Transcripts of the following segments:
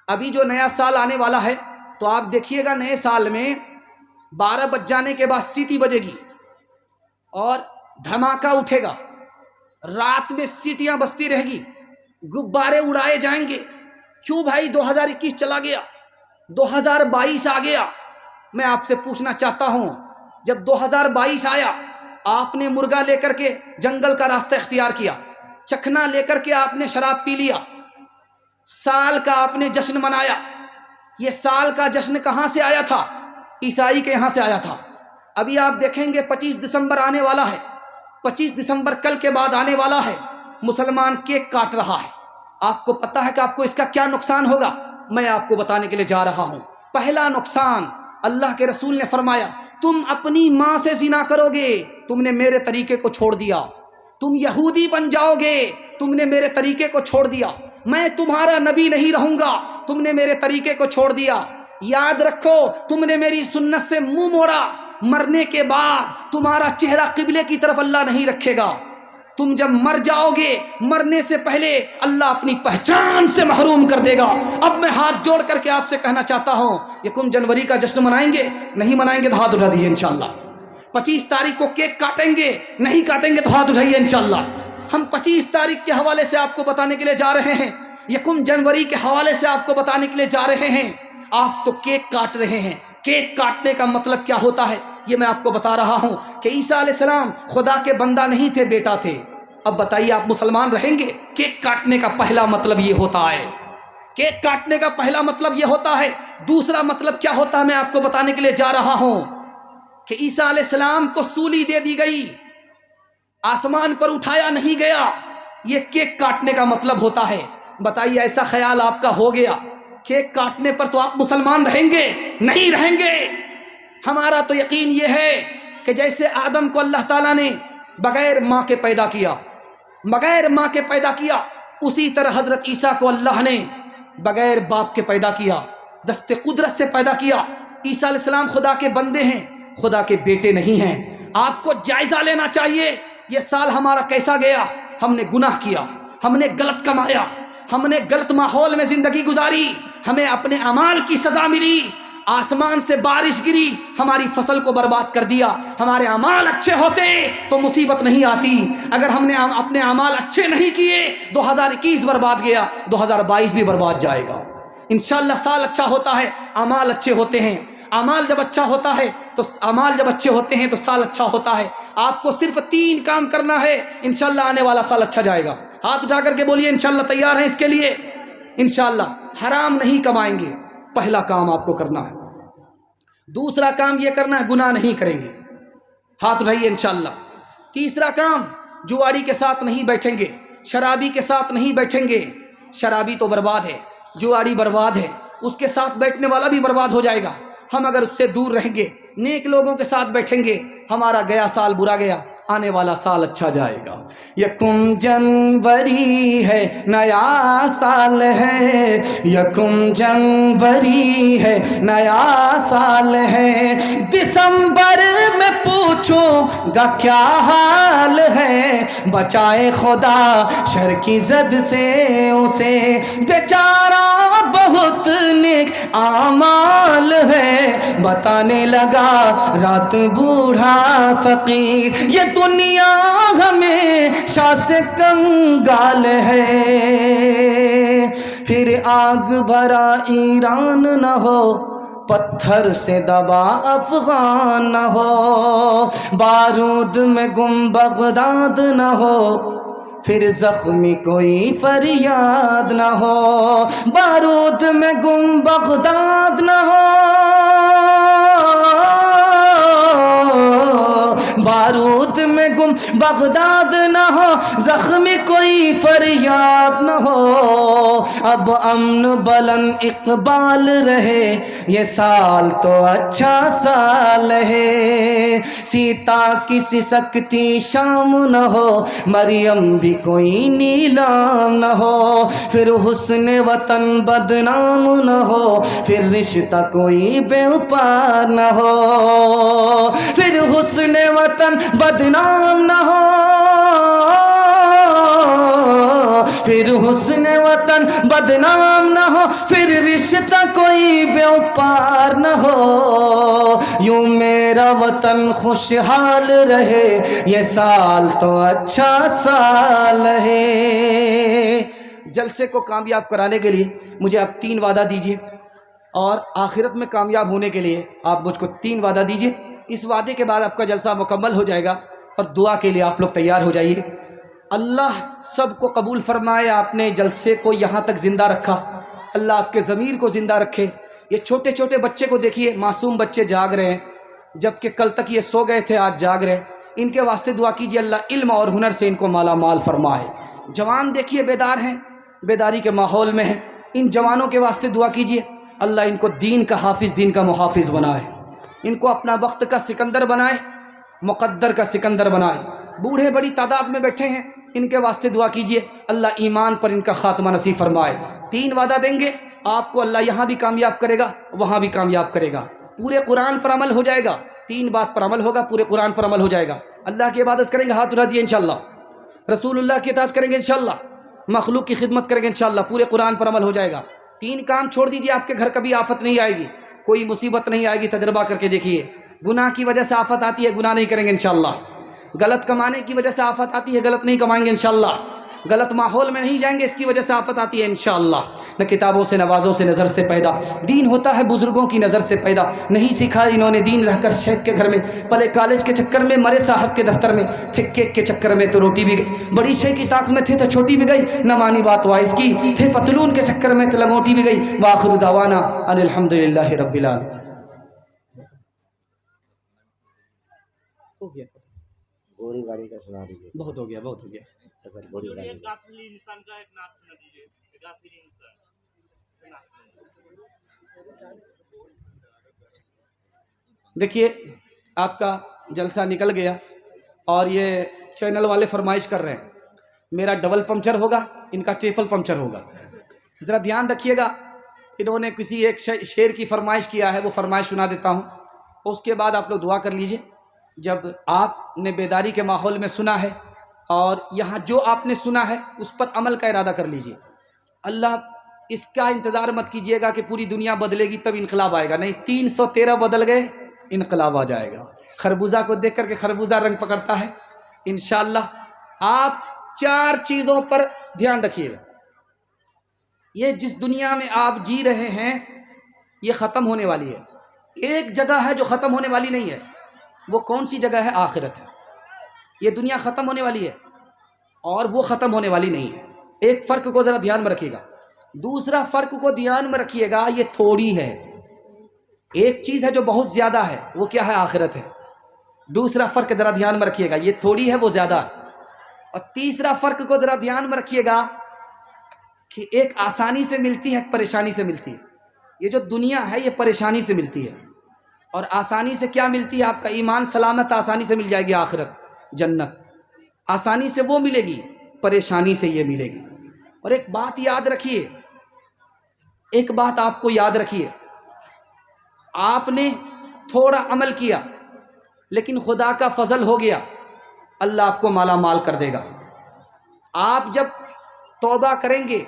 ابھی جو نیا سال آنے والا ہے تو آپ دیکھیے گا نئے سال میں 12 بج جانے کے بعد سیٹی بجے گی اور دھماکہ اٹھے گا، رات میں سیٹیاں بجتی رہے گی، غبارے اڑائے جائیں گے۔ کیوں بھائی؟ 2021 چلا گیا، 2022 آ گیا۔ میں آپ سے پوچھنا چاہتا ہوں، جب 2022 آیا آپ نے مرغا لے کر کے جنگل کا راستہ اختیار کیا، چکھنا لے کر کے آپ نے شراب پی لیا، سال کا آپ نے جشن منایا۔ یہ سال کا جشن کہاں سے آیا تھا؟ عیسائی کے یہاں سے آیا تھا۔ ابھی آپ دیکھیں گے 25 دسمبر آنے والا ہے، 25 دسمبر کل کے بعد آنے والا ہے، مسلمان کیک کاٹ رہا ہے۔ آپ کو پتہ ہے کہ آپ کو اس کا کیا نقصان ہوگا؟ میں آپ کو بتانے کے لیے جا رہا ہوں۔ پہلا نقصان، اللہ کے رسول نے فرمایا تم اپنی ماں سے زنا کرو گے، تم نے میرے طریقے کو چھوڑ دیا۔ تم یہودی بن جاؤ گے، تم نے میرے طریقے کو چھوڑ دیا۔ میں تمہارا نبی نہیں رہوں گا، تم نے میرے طریقے کو چھوڑ دیا۔ یاد رکھو تم نے میری سنت سے منہ موڑا، مرنے کے بعد تمہارا چہرہ قبلے کی طرف اللہ نہیں رکھے گا۔ تم جب مر جاؤ گے، مرنے سے پہلے اللہ اپنی پہچان سے محروم کر دے گا۔ اب میں ہاتھ جوڑ کر کے آپ سے کہنا چاہتا ہوں، 1 جنوری کا جشن منائیں گے؟ نہیں منائیں گے تو ہاتھ اٹھا دیجیے انشاءاللہ۔ 25 تاریخ کو کیک کاٹیں گے؟ نہیں کاٹیں گے تو ہاتھ اٹھائیے انشاءاللہ۔ ہم 25 تاریخ کے حوالے سے آپ کو بتانے کے لیے جا رہے ہیں، 1 جنوری کے حوالے سے آپ کو بتانے کے لیے جا رہے ہیں۔ آپ تو کیک کاٹ رہے ہیں۔ کیک کاٹنے کا مطلب کیا ہوتا ہے یہ میں آپ کو بتا رہا ہوں کہ عیسیٰ علیہ السلام خدا کے بندہ نہیں تھے، بیٹا تھے۔ اب بتائیے آپ مسلمان رہیں گے؟ کیک کاٹنے کا پہلا مطلب یہ ہوتا ہے۔ کیک کاٹنے کا پہلا مطلب یہ ہوتا ہے۔ دوسرا مطلب کیا ہوتا ہے میں آپ کو بتانے کے لیے جا رہا ہوں کہ عیسیٰ علیہ السلام کو سولی دے دی گئی، آسمان پر اٹھایا نہیں گیا۔ یہ کیک کاٹنے کا مطلب ہوتا ہے۔ بتائیے ایسا خیال آپ کا ہو گیا، کیک کاٹنے پر تو آپ مسلمان رہیں گے؟ نہیں رہیں گے۔ ہمارا تو یقین یہ ہے کہ جیسے آدم کو اللہ تعالیٰ نے بغیر ماں کے پیدا کیا، بغیر ماں کے پیدا کیا، اسی طرح حضرت عیسیٰ کو اللہ نے بغیر باپ کے پیدا کیا، دست قدرت سے پیدا کیا۔ عیسیٰ علیہ السلام خدا کے بندے ہیں، خدا کے بیٹے نہیں ہیں۔ آپ کو جائزہ لینا چاہیے یہ سال ہمارا کیسا گیا۔ ہم نے گناہ کیا، ہم نے غلط کمایا، ہم نے غلط ماحول میں زندگی گزاری، ہمیں اپنے اعمال کی سزا ملی۔ آسمان سے بارش گری، ہماری فصل کو برباد کر دیا۔ ہمارے اعمال اچھے ہوتے تو مصیبت نہیں آتی۔ اگر ہم نے اپنے اعمال اچھے نہیں کیے، 2021 برباد گیا، 2022 بھی برباد جائے گا۔ انشاءاللہ سال اچھا ہوتا ہے، اعمال اچھے ہوتے ہیں۔ اعمال جب اچھا ہوتا ہے تو سال اچھا ہوتا ہے۔ آپ کو صرف 3 کام کرنا ہے، انشاءاللہ آنے والا سال اچھا جائے گا۔ ہاتھ اٹھا کر کے بولیے انشاءاللہ تیار ہیں اس کے لیے؟ انشاءاللہ حرام نہیں کمائیں گے، پہلا کام آپ کو کرنا ہے۔ دوسرا کام یہ کرنا ہے گناہ نہیں کریں گے، ہاتھ اٹھائیے انشاءاللہ۔ تیسرا کام جواری کے ساتھ نہیں بیٹھیں گے، شرابی کے ساتھ نہیں بیٹھیں گے۔ شرابی تو برباد ہے، جواری برباد ہے، اس کے ساتھ بیٹھنے والا بھی برباد ہو جائے گا۔ ہم اگر اس سے دور رہیں گے، نیک لوگوں کے ساتھ بیٹھیں گے، ہمارا گیا سال برا گیا، آنے والا سال اچھا جائے گا۔ 1 جنوری ہے، نیا سال ہے، 1 جنوری ہے، نیا سال ہے۔ دسمبر میں پوچھوں گا کیا حال ہے، بچائے خدا شر کی زد سے اسے، بیچارہ بہت نیک اعمال ہے، بتانے لگا رات بوڑھا فقیر، یہ دنیا ہمیشہ سے کنگال ہے۔ پھر آگ بھرا ایران نہ ہو، پتھر سے دبا افغان نہ ہو، بارود میں گم بغداد نہ ہو، پھر زخمی کوئی فریاد نہ ہو، بارود میں گم بغداد نہ ہو، بارود میں گم بغداد نہ ہو، زخمی کوئی فریاد نہ ہو۔ اب امن بلند اقبال رہے، یہ سال تو اچھا سال ہے۔ سیتا کی سسکتی شام نہ ہو، مریم بھی کوئی نیلام نہ ہو، پھر حسن وطن بدنام نہ ہو، پھر رشتہ کوئی بے وفا نہ ہو، پھر حسن وطن بدنام نہ ہو، پھر حسن وطن بدنام نہ ہو، پھر رشتہ کوئی بیوپار نہ ہو، یوں میرا وطن خوشحال رہے، یہ سال تو اچھا سال ہے۔ جلسے کو کامیاب کرانے کے لیے مجھے آپ 3 وعدہ دیجئے، اور آخرت میں کامیاب ہونے کے لیے آپ مجھ کو 3 وعدہ دیجئے۔ اس وعدے کے بعد آپ کا جلسہ مکمل ہو جائے گا، اور دعا کے لیے آپ لوگ تیار ہو جائیے۔ اللہ سب کو قبول فرمائے۔ آپ نے جلسے کو یہاں تک زندہ رکھا، اللہ آپ کے ضمیر کو زندہ رکھے۔ یہ چھوٹے چھوٹے بچے کو دیکھیے، معصوم بچے جاگ رہے ہیں، جبکہ کل تک یہ سو گئے تھے، آج جاگ رہے ہیں۔ ان کے واسطے دعا کیجیے اللہ علم اور ہنر سے ان کو مالا مال فرمائے۔ جوان دیکھیے بیدار ہیں، بیداری کے ماحول میں ہیں، ان جوانوں کے واسطے دعا کیجیے اللہ ان کو دین کا حافظ، دین کا محافظ بنائے، ان کو اپنا وقت کا سکندر بنائے، مقدر کا سکندر بنائے۔ بوڑھے بڑی تعداد میں بیٹھے ہیں، ان کے واسطے دعا کیجیے اللہ ایمان پر ان کا خاتمہ نصیب فرمائے۔ 3 وعدہ دیں گے آپ کو، اللہ یہاں بھی کامیاب کرے گا، وہاں بھی کامیاب کرے گا۔ پورے قرآن پر عمل ہو جائے گا، 3 بات پر عمل ہوگا، پورے قرآن پر عمل ہو جائے گا۔ اللہ کی عبادت کریں گے، ہاتھ اٹھا دیے انشاءاللہ، رسول اللہ کی اطاعت کریں گے انشاءاللہ، مخلوق کی خدمت کریں گے انشاءاللہ، پورے قرآن پر عمل ہو جائے گا۔ 3 کام چھوڑ دیجیے، آپ کے گھر کبھی آفت نہیں آئے گی، کوئی مصیبت نہیں آئے گی، تجربہ کر کے دیکھیے۔ گناہ کی وجہ سے آفت آتی ہے، گناہ نہیں کریں گے انشاءاللہ۔ غلط کمانے کی وجہ سے آفت آتی ہے، غلط نہیں کمائیں گے انشاءاللہ۔ غلط ماحول میں نہیں جائیں گے، اس کی وجہ سے آفت آتی ہے انشاءاللہ۔ نہ کتابوں سے نوازوں سے نظر سے پیدا، دین ہوتا ہے بزرگوں کی نظر سے پیدا۔ نہیں سیکھا انہوں نے دین رہ کر شیخ کے گھر میں، پلے کالج کے چکر میں، مرے صاحب کے دفتر میں، پھر کیک کے چکر میں تو روٹی بھی گئی، بڑی شے کی طاق میں تھے تو چھوٹی بھی گئی، نہ مانی بات وائس کی، تھے پتلون کے چکر میں تو لنگوٹی بھی گئی۔ وآخر دعوانا ان الحمدللہ رب العالمین۔ ہو گیا، گوری گاڑی کا سنا دیجیے۔ بہت ہو گیا، بہت ہو گیا۔ گوری گاڑی ایک غافل انسان کا ایک نعت سنا دیجیے، ایک غافل انسان۔ دیکھیے آپ کا جلسہ نکل گیا، اور یہ چینل والے فرمائش کر رہے ہیں میرا ڈبل پنکچر ہوگا، ان کا ٹرپل پنکچر ہوگا۔ ذرا دھیان رکھیے گا، انہوں نے کسی ایک شعر کی فرمائش کیا ہے، وہ فرمائش سنا دیتا ہوں، اس کے بعد آپ لوگ دعا کر لیجئے۔ جب آپ نے بیداری کے ماحول میں سنا ہے، اور یہاں جو آپ نے سنا ہے اس پر عمل کا ارادہ کر لیجئے۔ اللہ اس کا انتظار مت کیجئے گا کہ پوری دنیا بدلے گی تب انقلاب آئے گا، نہیں، 313 بدل گئے انقلاب آ جائے گا۔ خربوزہ کو دیکھ کر کے خربوزہ رنگ پکڑتا ہے انشاءاللہ۔ آپ 4 چیزوں پر دھیان رکھیے گا۔ یہ جس دنیا میں آپ جی رہے ہیں یہ ختم ہونے والی ہے، ایک جگہ ہے جو ختم ہونے والی نہیں ہے، وہ کون سی جگہ ہے؟ آخرت ہے۔ یہ دنیا ختم ہونے والی ہے اور وہ ختم ہونے والی نہیں ہے۔ ایک فرق کو ذرا دھیان میں رکھیے گا، دوسرا فرق کو دھیان میں رکھیے گا، یہ تھوڑی ہے۔ ایک چیز ہے جو بہت زیادہ ہے، وہ کیا ہے؟ آخرت ہے۔ دوسرا فرق ذرا دھیان میں رکھیے گا، یہ تھوڑی ہے وہ زیادہ ہے۔ اور تیسرا فرق کو ذرا دھیان میں رکھیے گا کہ ایک آسانی سے ملتی ہے، ایک پریشانی سے ملتی ہے۔ یہ جو دنیا ہے یہ پریشانی سے ملتی ہے، اور آسانی سے کیا ملتی ہے؟ آپ کا ایمان سلامت آسانی سے مل جائے گی، آخرت جنت آسانی سے وہ ملے گی، پریشانی سے یہ ملے گی۔ اور ایک بات یاد رکھیے، ایک بات آپ کو یاد رکھیے، آپ نے تھوڑا عمل کیا لیکن خدا کا فضل ہو گیا، اللہ آپ کو مالا مال کر دے گا۔ آپ جب توبہ کریں گے،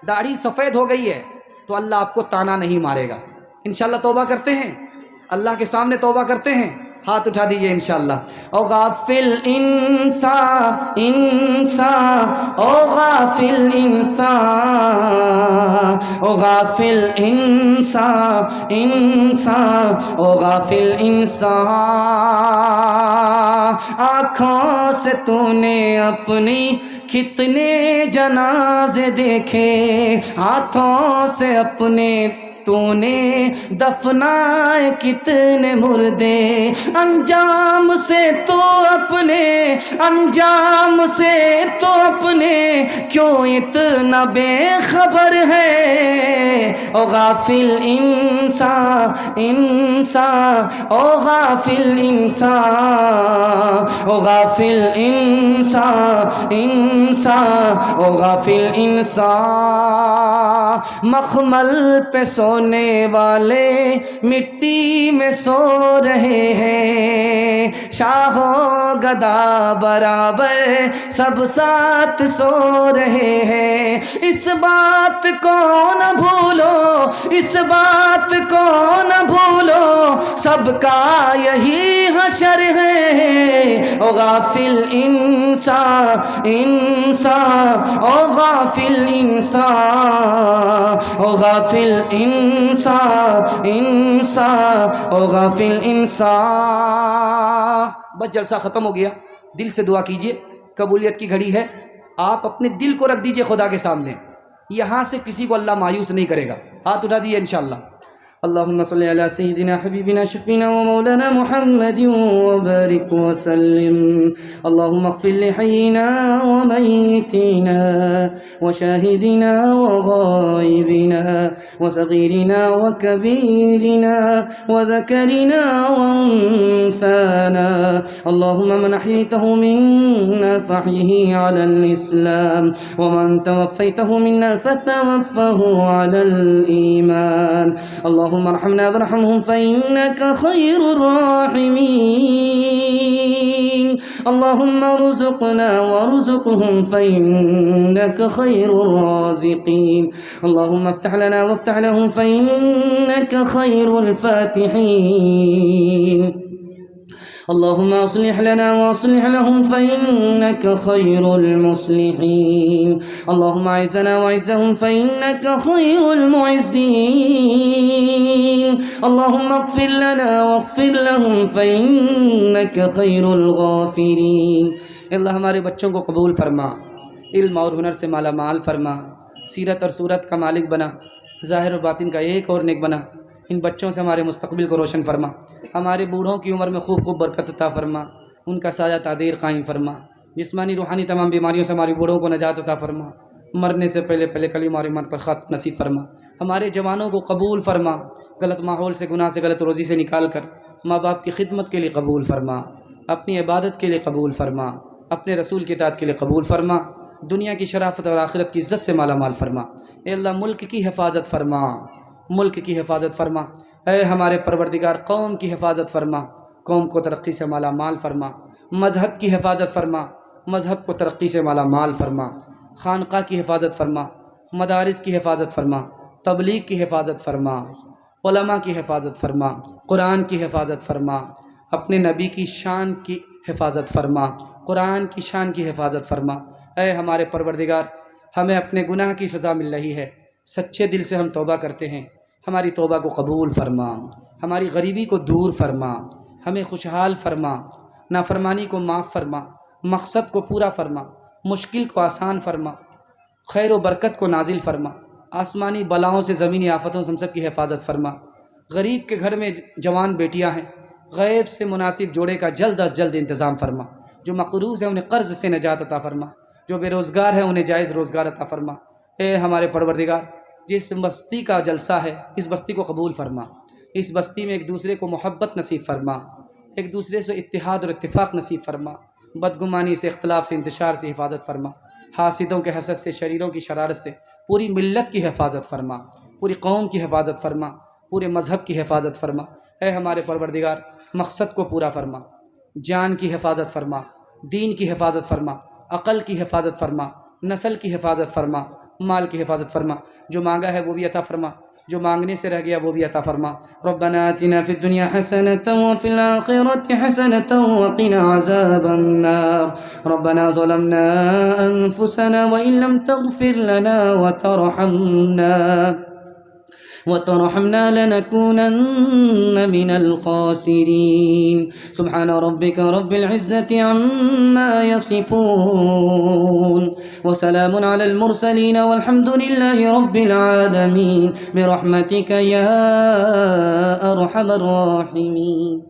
داڑھی سفید ہو گئی ہے تو اللہ آپ کو تانا نہیں مارے گا۔ انشاءاللہ توبہ کرتے ہیں، اللہ کے سامنے توبہ کرتے ہیں، ہاتھ اٹھا دیجئے انشاءاللہ۔ او غافل انسان انسان، او غافل انسان، او غافل انسان انسان، او غافل انسان، آنکھوں سے تو نے اپنی کتنے جنازے دیکھے، ہاتھوں سے اپنے تو نے دفنائے کتنے مردے، انجام سے تو اپنے کیوں اتنا بے خبر ہے، او غافل انسان انسان او غافل انسان او غافل انسان انسان او غافل انسان مخمل پہ سونے والے مٹی میں سو رہے ہیں شاہ و گدا برابر سب ساتھ سو رہے ہیں اس بات کو نہ بھولو اس بات کو نہ بھولو سب کا یہی حشر ہے او غافل انسان انسان او غافل انسان او غافل انسان انسان او غافل انسان. بس جلسہ ختم ہو گیا. دل سے دعا کیجئے, قبولیت کی گھڑی ہے. آپ اپنے دل کو رکھ دیجئے خدا کے سامنے, یہاں سے کسی کو اللہ مایوس نہیں کرے گا. ہاتھ اٹھا دیجئے انشاءاللہ. اللهم صل على سيدنا حبيبنا شفينا ومولانا محمد وبارك وسلم. اللهم اغفر لحينا وميتنا وشاهدنا وغائبنا وصغيرنا وكبيرنا وذكرنا وانثانا. اللهم من احييته منا فاحيه على الاسلام ومن توفيته منا فتوفه على الايمان. اللهم ارحمنا وارحمهم فإنك خير الراحمين. اللهم ارزقنا وارزقهم فإنك خير الرازقين. اللهم افتح لنا وافتح لهم فإنك خير الفاتحين. اللهم اصلح لنا واصلح لهم فإنك خير المصلحين. اللهم اعزنا واعزهم فإنك خير المعزين. اللهم اغفر لنا واغفر لهم فإنك خير الغافرين. اللہ ہمارے بچوں کو قبول فرما, علم اور ہنر سے مالا مال فرما, سیرت اور صورت کا مالک بنا, ظاہر و باطن کا ایک اور نیک بنا. ان بچوں سے ہمارے مستقبل کو روشن فرما. ہمارے بوڑھوں کی عمر میں خوب خوب برکت عطا فرما, ان کا سایہ تعدیر قائم فرما. جسمانی روحانی تمام بیماریوں سے ہمارے بوڑھوں کو نجات عطا فرما. مرنے سے پہلے پہلے کلمہ اور ایمان پر خط نصیب فرما. ہمارے جوانوں کو قبول فرما, غلط ماحول سے, گناہ سے, غلط روزی سے نکال کر ماں باپ کی خدمت کے لیے قبول فرما, اپنی عبادت کے لیے قبول فرما, اپنے رسول کی اطاعت کے لیے قبول فرما. دنیا کی شرافت اور آخرت کی عزت سے مالا مال فرما. اے اللہ ملک کی حفاظت فرما, ملک کی حفاظت فرما. اے ہمارے پروردگار قوم کی حفاظت فرما, قوم کو ترقی سے مالا مال فرما. مذہب کی حفاظت فرما, مذہب کو ترقی سے مالا مال فرما. خانقاہ کی حفاظت فرما, مدارس کی حفاظت فرما, تبلیغ کی حفاظت فرما, علماء کی حفاظت فرما, قرآن کی حفاظت فرما. اپنے نبی کی شان کی حفاظت فرما, قرآن کی شان کی حفاظت فرما. اے ہمارے پروردگار ہمیں اپنے گناہ کی سزا مل رہی ہے, سچے دل سے ہم توبہ کرتے ہیں. ہماری توبہ کو قبول فرما, ہماری غریبی کو دور فرما, ہمیں خوشحال فرما, نافرمانی کو معاف فرما, مقصد کو پورا فرما, مشکل کو آسان فرما, خیر و برکت کو نازل فرما. آسمانی بلاؤں سے, زمینی آفتوں سے ہم سب کی حفاظت فرما. غریب کے گھر میں جوان بیٹیاں ہیں, غیب سے مناسب جوڑے کا جلد از جلد انتظام فرما. جو مقروض ہیں انہیں قرض سے نجات عطا فرما, جو بے روزگار ہیں انہیں جائز روزگار عطا فرما. اے ہمارے پروردگار جس بستی کا جلسہ ہے اس بستی کو قبول فرما. اس بستی میں ایک دوسرے کو محبت نصیب فرما, ایک دوسرے سے اتحاد اور اتفاق نصیب فرما. بدگمانی سے, اختلاف سے, انتشار سے حفاظت فرما. حاسدوں کے حسد سے, شریروں کی شرارت سے پوری ملت کی حفاظت فرما, پوری قوم کی حفاظت فرما, پورے مذہب کی حفاظت فرما. اے ہمارے پروردگار مقصد کو پورا فرما, جان کی حفاظت فرما, دین کی حفاظت فرما, عقل کی حفاظت فرما, نسل کی حفاظت فرما, مال کی حفاظت فرما. جو مانگا ہے وہ بھی عطا فرما, جو مانگنے سے رہ گیا وہ بھی عطا فرما. ربنا آتنا في الدنيا حسنة وفي الآخرة حسنة وقنا عذاب النار. ربنا ظلمنا أنفسنا وإن لم تغفر لنا وترحمنا لنكونن من الخاسرين. سبحان ربك رب العزة عما يصفون وسلام على المرسلين والحمد لله رب العالمين برحمتك يا أرحم الراحمين.